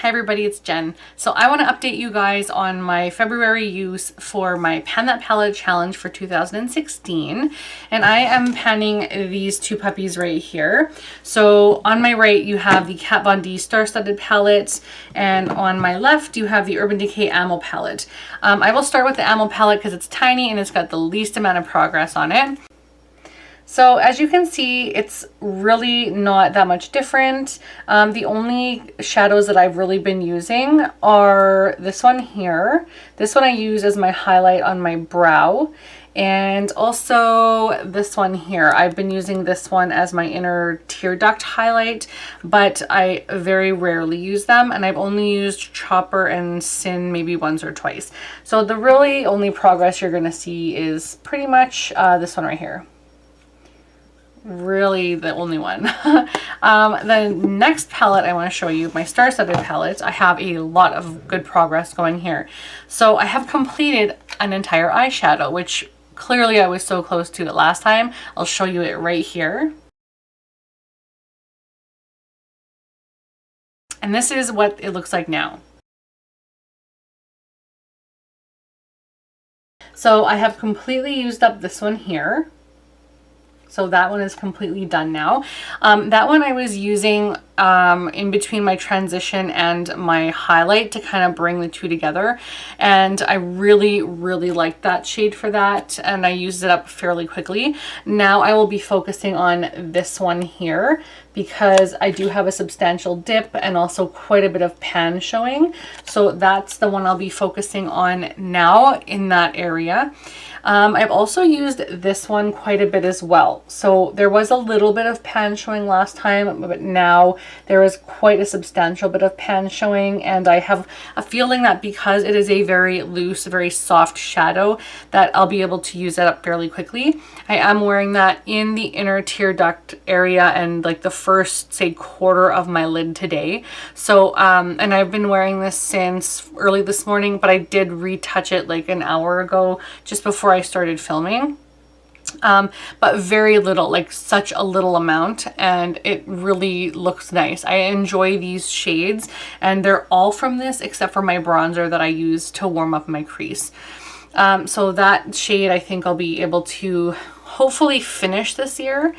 Hi everybody, it's Jen. So I want to update you guys on my February use for my Pan That Palette challenge for 2016. And I am panning these two puppies right here. So on my right you have the Kat Von D Star-Studded palette, and on my left you have the Urban Decay Ammo palette. I will start with the Ammo palette because it's tiny and it's got the least amount of progress on it. So as you can see, it's really not that much different. The only shadows that I've really been using are this one here. This one I use as my highlight on my brow. And also this one here. I've been using this one as my inner tear duct highlight, but I very rarely use them. And I've only used Chopper and Sin maybe once or twice. So the really only progress you're gonna see is pretty much this one right here. Really the only one. The next palette I want to show you, my Star-Studded palette, I have a lot of good progress going here. So I have completed an entire eyeshadow, which clearly I was so close to it last time. I'll show you it right here. And this is what it looks like now. So I have completely used up this one here. So that one is completely done now. That one I was using in between my transition and my highlight to kind of bring the two together. And I really liked that shade for that. And I used it up fairly quickly. Now I will be focusing on this one here because I do have a substantial dip and also quite a bit of pan showing. So that's the one I'll be focusing on now in that area. I've also used this one quite a bit as well. So there was a little bit of pan showing last time, but now there is quite a substantial bit of pan showing. And I have a feeling that because it is a very loose, very soft shadow, that I'll be able to use that up fairly quickly. I am wearing that in the inner tear duct area and like the first, say, quarter of my lid today. So, and I've been wearing this since early this morning, but I did retouch it like an hour ago, just before I started filming. But very little, like such a little amount, and it really looks nice. I enjoy these shades, and they're all from this except for my bronzer that I use to warm up my crease. So that shade I think I'll be able to hopefully finish this year.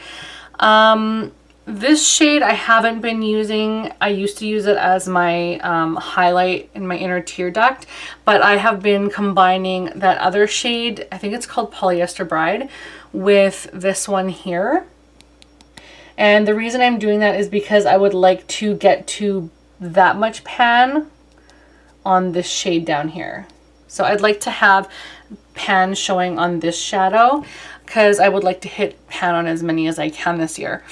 This shade I haven't been using. I used to use it as my highlight in my inner tear duct, but I have been combining that other shade, I think it's called Polyester Bride, with this one here. And the reason I'm doing that is because I would like to get to that much pan on this shade down here. So I'd like to have pan showing on this shadow because I would like to hit pan on as many as I can this year.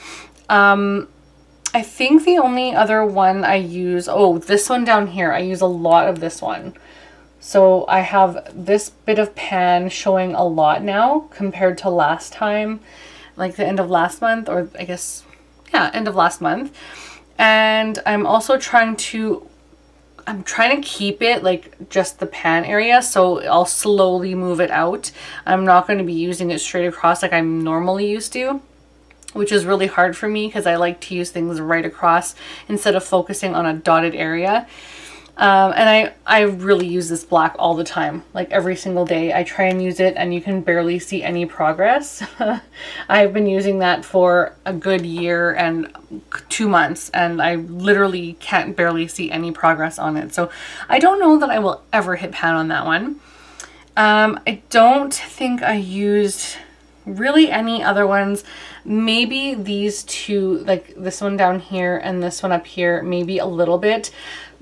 I think the only other one I use, oh, this one down here, I use a lot of this one. So I have this bit of pan showing a lot now compared to last time, like the end of last month, or I guess, yeah, end of last month. And I'm also trying to keep it like just the pan area, so I'll slowly move it out. I'm not going to be using it straight across like I'm normally used to, which is really hard for me because I like to use things right across instead of focusing on a dotted area. And I really use this black all the time, like every single day. I try and use it and you can barely see any progress. I've been using that for a good year and 2 months, and I literally can't barely see any progress on it. So I don't know that I will ever hit pan on that one. I don't think I used really any other ones. Maybe these two, like this one down here and this one up here, maybe a little bit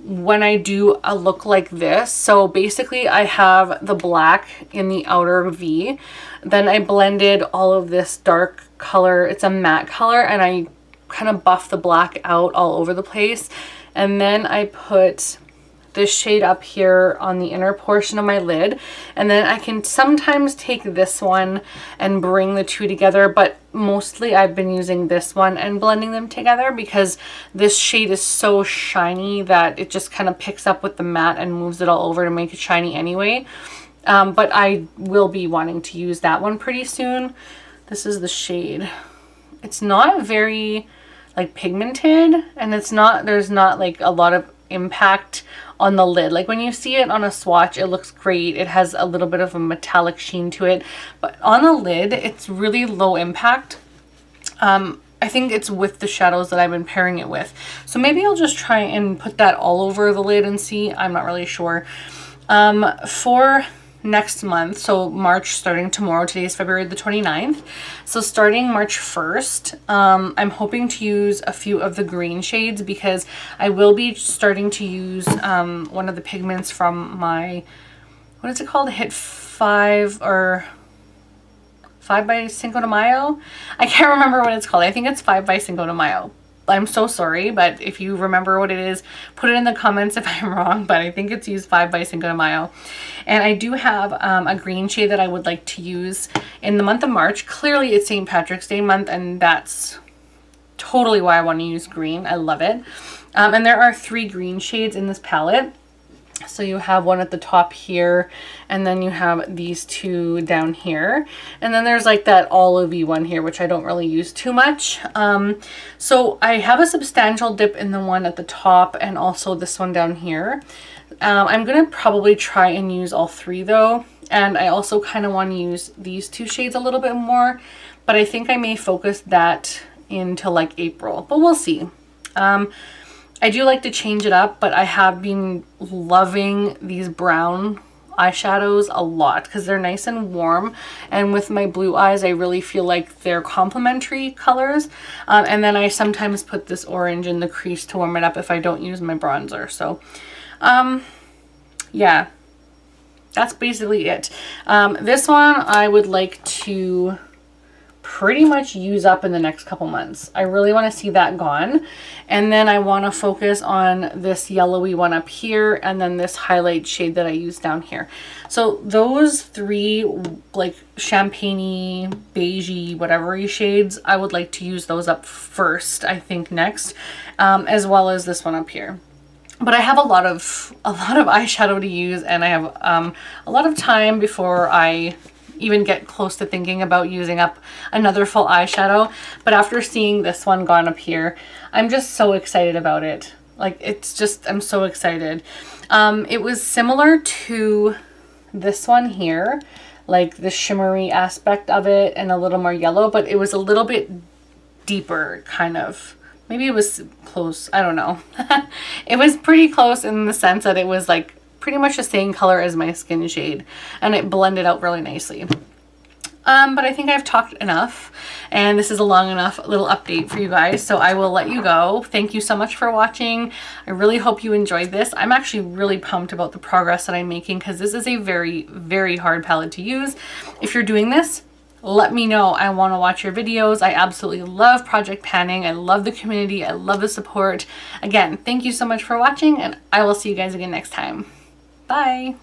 when I do a look like this. So basically I have the black in the outer V, then I blended all of this dark color, it's a matte color, and I kind of buff the black out all over the place, and then I put this shade up here on the inner portion of my lid, and then I can sometimes take this one and bring the two together, but mostly I've been using this one and blending them together because this shade is so shiny that it just kind of picks up with the matte and moves it all over to make it shiny anyway. But I will be wanting to use that one pretty soon. This is the shade. It's not very like pigmented, and it's not, there's not like a lot of impact on the lid. Like when you see it on a swatch, it looks great. It has a little bit of a metallic sheen to it, but on the lid, it's really low impact. I think it's with the shadows that I've been pairing it with. So maybe I'll just try and put that all over the lid and see. I'm not really sure. For next month, so March starting tomorrow, today is February the 29th. So starting March 1st, I'm hoping to use a few of the green shades because I will be starting to use one of the pigments from my, what is it called? Hit 5 or 5 by Cinco de Mayo? I can't remember what it's called. I think it's 5 by Cinco de Mayo. I'm so sorry, but if you remember what it is, put it in the comments if I'm wrong, but I think it's used 5 by Cinco de Mayo. And I do have a green shade that I would like to use in the month of March. Clearly it's St. Patrick's Day month, and that's totally why I want to use green. I love it. And there are 3 green shades in this palette. So you have one at the top here, and then you have these 2 down here, and then there's like that olivey one here, which I don't really use too much. So I have a substantial dip in the one at the top and also this one down here. I'm gonna probably try and use all 3 though, and I also kind of want to use these 2 shades a little bit more, but I think I may focus that into like April, but we'll see. I do like to change it up, but I have been loving these brown eyeshadows a lot because they're nice and warm, and with my blue eyes I really feel like they're complementary colors. And then I sometimes put this orange in the crease to warm it up if I don't use my bronzer. So yeah, that's basically it. This one I would like to pretty much use up in the next couple months. I really want to see that gone, and then I want to focus on this yellowy one up here and then this highlight shade that I use down here. So those 3 like champagne-y, beigey, whatever shades, I would like to use those up first, I think next, as well as this one up here. But I have a lot of eyeshadow to use, and I have a lot of time before I even get close to thinking about using up another full eyeshadow. But after seeing this one gone up here, I'm just so excited about it. Like, it's just, I'm so excited. It was similar to this one here, like the shimmery aspect of it and a little more yellow, but it was a little bit deeper, kind of. Maybe it was close, I don't know. It was pretty close in the sense that it was like pretty much the same color as my skin shade, and it blended out really nicely. But I think I've talked enough, and this is a long enough little update for you guys, so I will let you go. Thank you so much for watching. I really hope you enjoyed this. I'm actually really pumped about the progress that I'm making because this is a very, very hard palette to use. If you're doing this, let me know. I want to watch your videos. I absolutely love Project Panning. I love the community. I love the support. Again, thank you so much for watching, and I will see you guys again next time. Bye.